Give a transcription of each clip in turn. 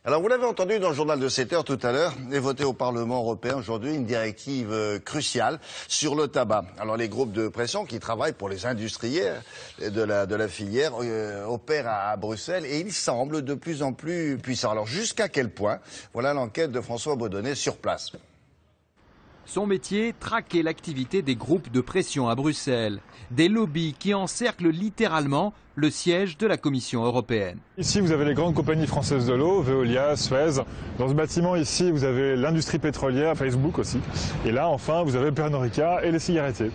Alors, vous l'avez entendu dans le journal de 7 heures tout à l'heure, est votée au Parlement européen aujourd'hui une directive cruciale sur le tabac. Alors, les groupes de pression qui travaillent pour les industriels de la filière opèrent à Bruxelles et ils semblent de plus en plus puissants. Alors, jusqu'à quel point? Voilà l'enquête de François Baudonnet sur place. Son métier, traquer l'activité des groupes de pression à Bruxelles. Des lobbies qui encerclent littéralement le siège de la Commission européenne. Ici, vous avez les grandes compagnies françaises de l'eau, Veolia, Suez. Dans ce bâtiment ici, vous avez l'industrie pétrolière, Facebook aussi. Et là, enfin, vous avez Pernod Ricard et les cigarettiers.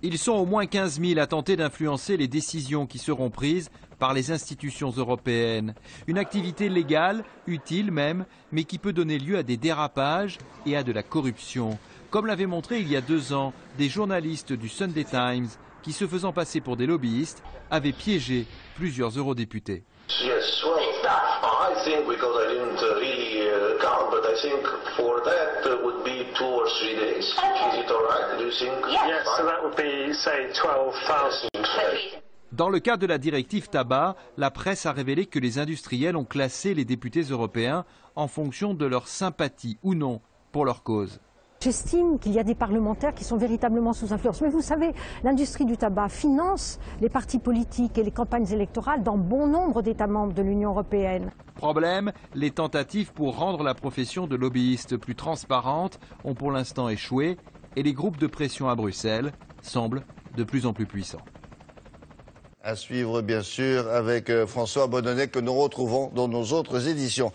Ils sont au moins 15 000 à tenter d'influencer les décisions qui seront prises par les institutions européennes. Une activité légale, utile même, mais qui peut donner lieu à des dérapages et à de la corruption. Comme l'avaient montré il y a 2 ans des journalistes du Sunday Times qui, se faisant passer pour des lobbyistes, avaient piégé plusieurs eurodéputés. Yes, well, I think because I didn't really count, but I think for that would be 2 or 3 days. Is it all right? Do you think? Yes, so that would be, say, 12,000. Dans le cas de la directive tabac, la presse a révélé que les industriels ont classé les députés européens en fonction de leur sympathie ou non pour leur cause. J'estime qu'il y a des parlementaires qui sont véritablement sous influence. Mais vous savez, l'industrie du tabac finance les partis politiques et les campagnes électorales dans bon nombre d'États membres de l'Union européenne. Problème, les tentatives pour rendre la profession de lobbyiste plus transparente ont pour l'instant échoué et les groupes de pression à Bruxelles semblent de plus en plus puissants. À suivre, bien sûr, avec François Baudonnet que nous retrouvons dans nos autres éditions.